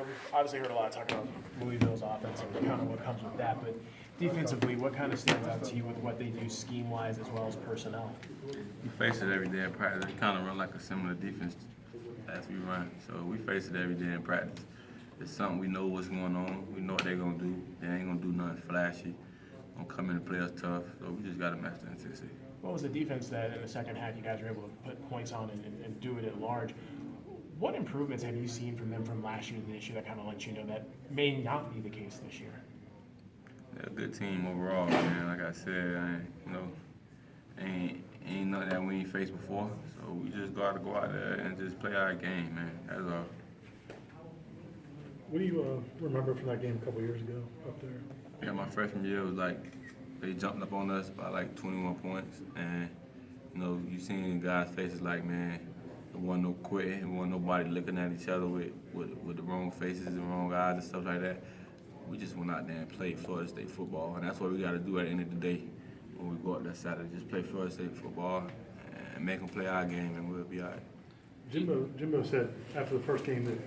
we've obviously heard a lot of talk about Louisville's offense and kind of what comes with that, but defensively, what kind of stands out to you with what they do scheme-wise as well as personnel? We face it every day in practice. We kind of run like a similar defense as we run. So we face it every day in practice. It's something we know what's going on. We know what they're going to do. They ain't going to do nothing flashy. Going to come in and play us tough. So we just got to match the intensity. What was the defense that in the second half you guys were able to put points on and do it at large? What improvements have you seen from them from last year to this year that kind of lets you know that may not be the case this year? They're a good team overall, man. Like I said, ain't nothing that we ain't faced before. So we just got to go out there and just play our game, man. That's all. What do you remember from that game a couple years ago up there? Yeah, my freshman year was like they jumped up on us by like 21 points, and you seen the guys' faces like, man, there wasn't no quitting, there wasn't nobody looking at each other with the wrong faces and wrong eyes and stuff like that. We just went out there and played Florida State football, and that's what we got to do at the end of the day when we go out that Saturday. Just play Florida State football and make them play our game, and we'll be all right. Jimbo said after the first game that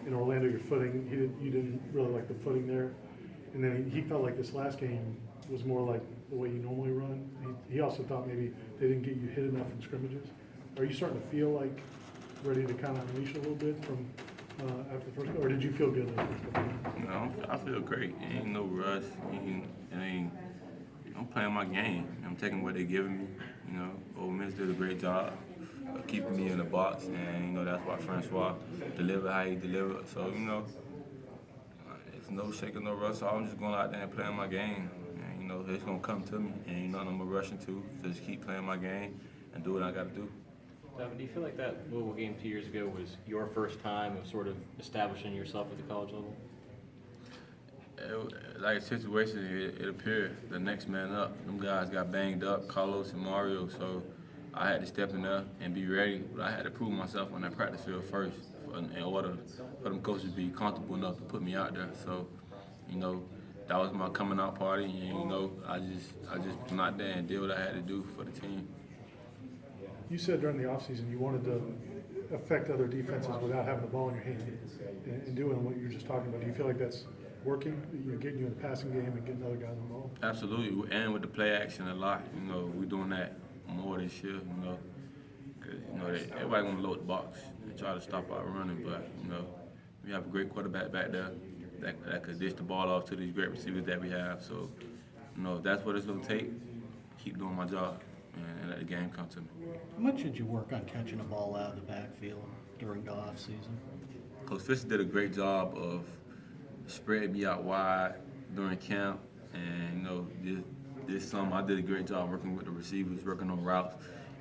in Orlando your footing, you didn't really like the footing there, and then he felt like this last game was more like the way you normally run. He also thought maybe they didn't get you hit enough in scrimmages. Are you starting to feel like ready to kind of unleash a little bit from after the first game, or did you feel good? I feel great. Ain't no rush. I'm playing my game. I'm taking what they're giving me. Ole Miss did a great job of keeping me in the box, and that's why Francois delivered how he delivered. So it's no shaking, no rush. So I'm just going out there and playing my game. And it's gonna come to me, and ain't nothing I'm rushing to. Just keep playing my game and do what I got to do. Dalvin, do you feel like that Louisville game 2 years ago was your first time of sort of establishing yourself at the college level? Like a situation, it appeared the next man up. Them guys got banged up, Carlos and Mario, so I had to step in there and be ready. But I had to prove myself on that practice field first in order for them coaches to be comfortable enough to put me out there. So, that was my coming out party, and I just went out there and did what I had to do for the team. You said during the offseason you wanted to affect other defenses without having the ball in your hand and doing what you were just talking about. Do you feel like that's working, getting you in the passing game and getting other guys involved? Absolutely, and with the play action a lot. We're doing that more this year. Because everybody want to load the box and try to stop our running, but we have a great quarterback back there that could dish the ball off to these great receivers that we have. So, if that's what it's going to take, keep doing my job and let the game come to me. How much did you work on catching the ball out of the backfield during the off season? Coach Fisher did a great job of spreading me out wide during camp, and this summer I did a great job working with the receivers, working on routes,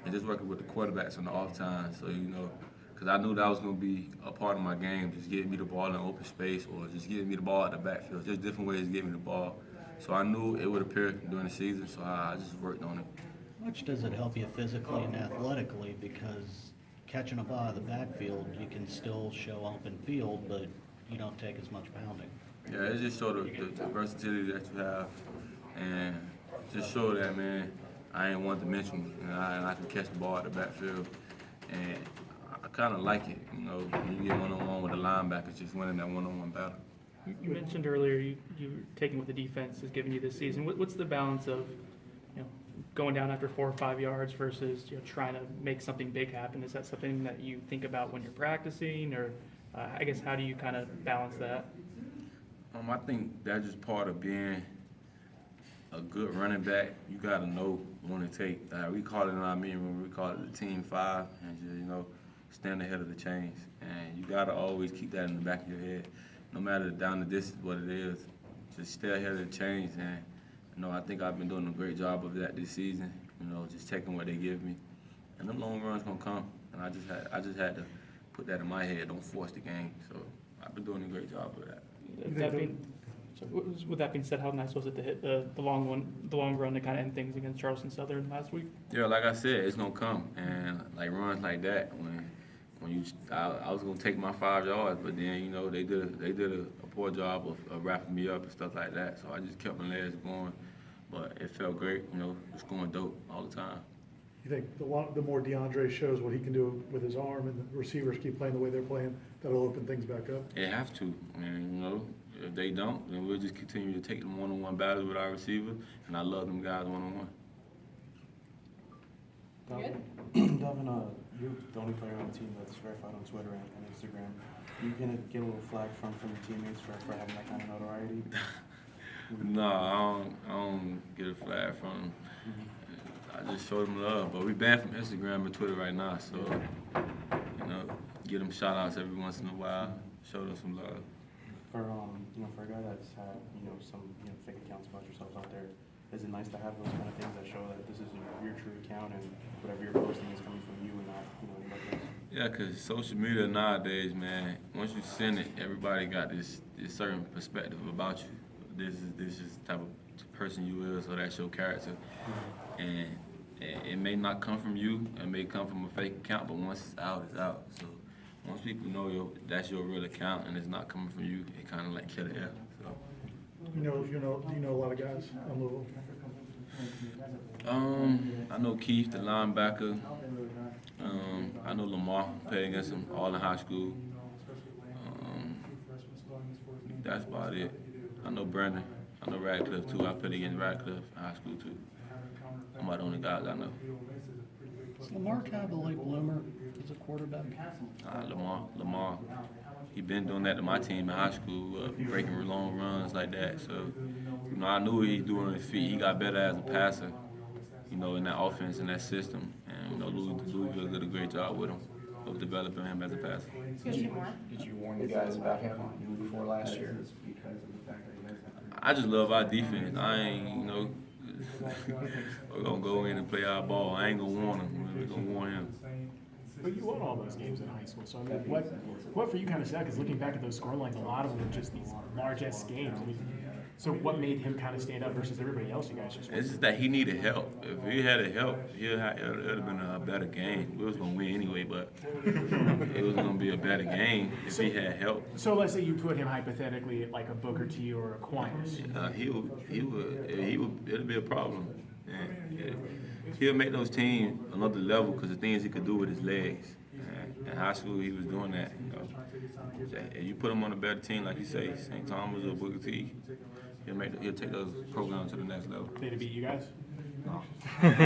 and just working with the quarterbacks on the off time. So because I knew that was going to be a part of my game, just getting me the ball in open space or just getting me the ball at the backfield, just different ways to get me the ball. So I knew it would appear during the season, so I just worked on it. How much does it help you physically and athletically? Because catching a ball out of the backfield, you can still show up in field, but you don't take as much pounding. Yeah, it just showed the versatility that you have, and just show that, man, I ain't one dimensional, and I can catch the ball at the backfield, and I kind of like it. When you get one-on-one with the linebackers, just winning that one-on-one battle. You mentioned earlier you taking what the defense is giving you this season. What's the balance of going down after 4 or 5 yards versus trying to make something big happen? Is that something that you think about when you're practicing, or I guess how do you kind of balance that? I think that's just part of being a good running back. You got to know when to take. We call it in our meeting room, we call it the team 5, and just stand ahead of the chains. And you got to always keep that in the back of your head, no matter down the distance what it is. Just stay ahead of the chains, and I think I've been doing a great job of that this season. Just taking what they give me, and them long runs gonna come. And I just had to put that in my head. Don't force the game. So I've been doing a great job of that. With that being said, how nice was it to hit the long run to kind of end things against Charleston Southern last week? Yeah, like I said, it's gonna come, and like runs like that I was gonna take my 5 yards, but then they did a poor job of wrapping me up and stuff like that. So I just kept my legs going, but it felt great. Just going dope all the time. you think the more DeAndre shows what he can do with his arm and the receivers keep playing the way they're playing, that'll open things back up? They have to, and you know, if they don't, then we'll just continue to take them one-on-one battles with our receivers, and I love them guys one-on-one. Dalvin, you're the only player on the team that's verified on Twitter and Instagram. You gonna get a little flack from your teammates for having that kind of notoriety? No, I don't get a flag from them. I just show them love, but we banned from Instagram and Twitter right now, so you know, get them shout outs every once in a while, show them some love. For for a guy that's had some fake accounts about yourselves out there, is it nice to have those kind of things that show that this is your true account and whatever you're posting is coming from you and not anybody else? Yeah, 'cause social media nowadays, man, once you send it, everybody got this certain perspective about you. This is the type of person you is, or that's your character. And it may not come from you, it may come from a fake account, but once it's out, it's out. So once people know that's your real account and it's not coming from you, it kind of like kill it. So. Do you know a lot of guys on Louisville? I know Keith, the linebacker. I know Lamar, played against him all in high school. That's about it. I know Brandon. I know Radcliffe too. I played against Radcliffe in high school too. I'm about the only guys I know. Is Lamar kind of a late bloomer as a quarterback? Lamar, he been doing that to my team in high school, breaking long runs like that. So, I knew what he was doing on his feet. He got better as a passer, in that offense and that system. And Louisville did a great job with him, of developing him as a passer. Did you warn the guys about him before last year? I just love our defense. I ain't, we're gonna go in and play our ball. I ain't gonna warn him. We're gonna warn him. But you won all those games in high school, so I mean, what for you kind of sad? Because looking back at those score lines, a lot of them were just these large-ass games. I mean, so what made him kind of stand up versus everybody else you guys just won? It's just that he needed help. If he had help, it would have been a better game. We was gonna win anyway, but it was gonna be a better game if he had help. So let's say you put him hypothetically at like a Booker T or a Aquinas. It'd be a problem. He'll make those teams another level because the things he could do with his legs. In high school, he was doing that. You put him on a better team, like you say, St. Thomas or Booker T, he'll take those programs to the next level. Did he beat you guys?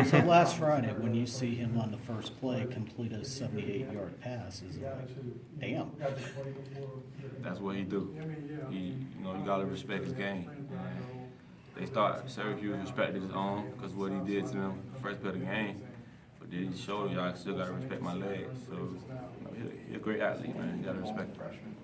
So last Friday, when you see him on the first play complete a 78-yard pass, is it like, damn? That's what he do. You gotta respect his game. They start Syracuse respected his own because what he did to them first play of the game. But then he showed y'all I still gotta respect my legs. So he's a great athlete, man. You gotta respect him.